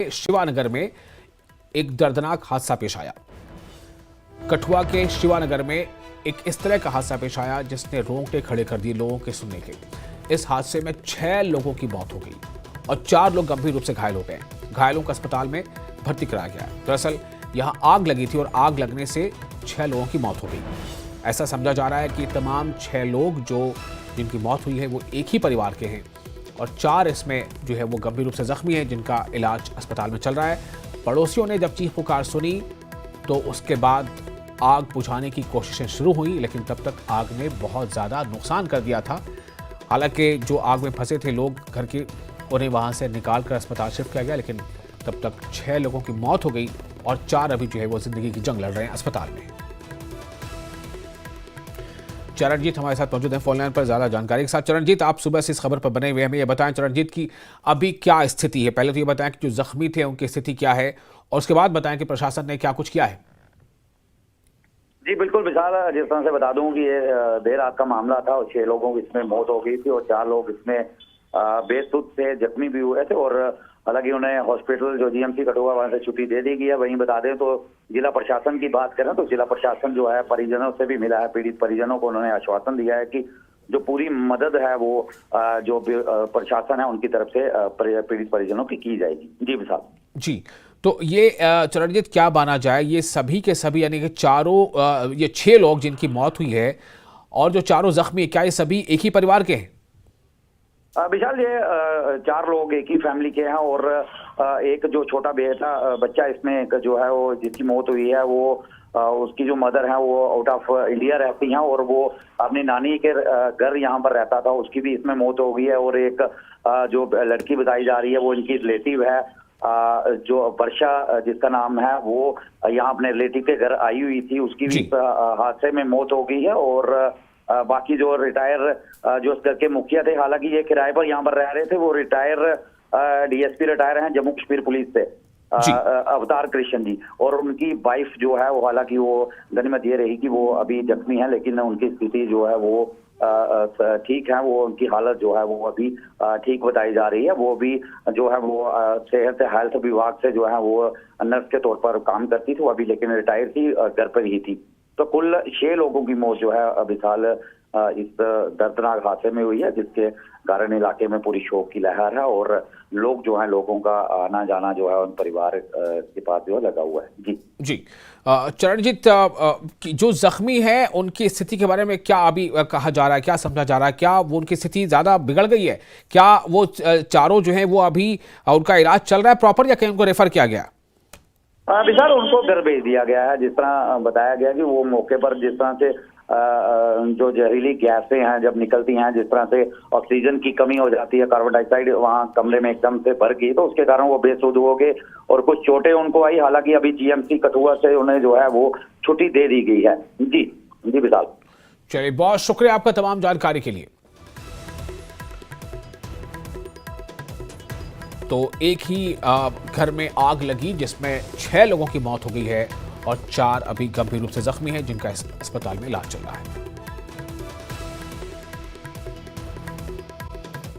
शिवानगर में एक दर्दनाक हादसा पेश आया। कठुआ के शिवानगर में एक इस तरह का हादसा पेश आया जिसने रोंगटे खड़े कर दिए लोगों के सुनने के। इस हादसे में 6 लोगों की मौत हो गई और 4 लोग गंभीर रूप से घायल हो गए। घायलों को अस्पताल में भर्ती कराया गया है। दरअसल यहां आग लगी थी और आग लगने से 6 लोगों की मौत हो गई। ऐसा समझा जा रहा है कि तमाम 6 लोग जिनकी मौत हुई है वो एक ही परिवार के हैं और 4 इसमें वो गंभीर रूप से जख्मी हैं जिनका इलाज अस्पताल में चल रहा है। पड़ोसियों ने जब चीख पुकार सुनी तो उसके बाद आग बुझाने की कोशिशें शुरू हुई, लेकिन तब तक आग ने बहुत ज़्यादा नुकसान कर दिया था। हालांकि जो आग में फंसे थे लोग घर के, उन्हें वहां से निकाल कर अस्पताल शिफ्ट किया गया, लेकिन तब तक 6 लोगों की मौत हो गई और 4 अभी वो जिंदगी की जंग लड़ रहे हैं अस्पताल में। चरणजीत हमारे साथ मौजूद हैं फोन लाइन पर ज्यादा जानकारी के साथ। चरणजीत, आप सुबह से इस खबर पर बने हुए हैं, हमें ये बताएं चरणजीत की अभी क्या स्थिति है। पहले तो ये बताएं कि जो जख्मी थे उनकी स्थिति क्या है और उसके बाद बताएं कि प्रशासन ने क्या कुछ किया है। जी बिल्कुल विशाल, जिस तरह से बता दूं कि ये देर रात का मामला था और 6 लोगों की इसमें मौत हो गई थी और 4 लोग इसमें बेसुध से जख्मी भी हुए थे और हालांकि उन्हें हॉस्पिटल जो जीएमसी कठुआ वहां से छुट्टी दे दी गई है। वहीं बता दें तो जिला प्रशासन की बात करें तो जिला प्रशासन जो है परिजनों से भी मिला है। पीड़ित परिजनों को उन्होंने आश्वासन दिया है कि जो पूरी मदद है वो जो प्रशासन है उनकी तरफ से पीड़ित परिजनों की जाएगी। जी विशाल जी, तो ये चरणजीत क्या माना जाए, ये सभी के सभी यानी कि चारों ये 6 लोग जिनकी मौत हुई है और जो चारों जख्मी, क्या ये सभी एक ही परिवार के हैं? विशाल, ये 4 लोग एक ही फैमिली के हैं और एक जो छोटा बच्चा इसमें जो है वो जिसकी मौत हुई है वो उसकी जो मदर है वो आउट ऑफ इंडिया रहती हैं और वो अपनी नानी के घर यहाँ पर रहता था, उसकी भी इसमें मौत हो गई है। और एक जो लड़की बताई जा रही है वो इनकी रिलेटिव है, जो वर्षा जिसका नाम है, वो यहाँ अपने रिलेटिव के घर आई हुई थी, उसकी भी हादसे में मौत हो गई है। और बाकी जो रिटायर जो उस घर के मुखिया थे, हालांकि ये किराए पर यहाँ पर रह रहे थे, वो रिटायर डीएसपी रिटायर हैं जम्मू कश्मीर पुलिस से, अवतार कृष्ण जी। और उनकी वाइफ जो है वो हालांकि वो गनीमत ये रही कि वो अभी जख्मी है, लेकिन उनकी स्थिति जो है वो ठीक है। वो उनकी हालत जो है वो अभी ठीक बताई जा रही है। वो भी जो है वो सेहत हेल्थ विभाग से जो है वो नर्स के तौर पर काम करती थी, वो अभी लेकिन रिटायर थी, घर पर ही थी। तो कुल 6 लोगों की मौत जो है अभी साल इस दर्दनाक हादसे में हुई है, जिसके कारण इलाके में पूरी शोक की लहर है और लोग जो है, लोगों का आना जाना जो है उन परिवार के पास जो है लगा हुआ है। जी जी, चरणजीत, जो जख्मी है उनकी स्थिति के बारे में क्या अभी कहा जा रहा है, क्या समझा जा रहा है? क्या वो उनकी स्थिति ज्यादा बिगड़ गई है? क्या वो चारों जो है वो अभी उनका इलाज चल रहा है प्रॉपर या कहीं उनको रेफर किया गया? विशाल, उनको घर भेज दिया गया है। जिस तरह बताया गया कि वो मौके पर जिस तरह से जो जहरीली गैसें हैं जब निकलती हैं, जिस तरह से ऑक्सीजन की कमी हो जाती है, कार्बन डाइऑक्साइड वहां कमरे में एकदम से भर गई, तो उसके कारण वो बेसुध हो गए और कुछ चोटें उनको आई। हालांकि अभी जीएमसी कठुआ से उन्हें जो है वो छुट्टी दे दी गई है। जी विशाल, चलिए, बहुत शुक्रिया आपका तमाम जानकारी के लिए। तो एक ही घर में आग लगी जिसमें 6 लोगों की मौत हो गई है और 4 अभी गंभीर रूप से जख्मी हैं जिनका अस्पताल में इलाज चल रहा है।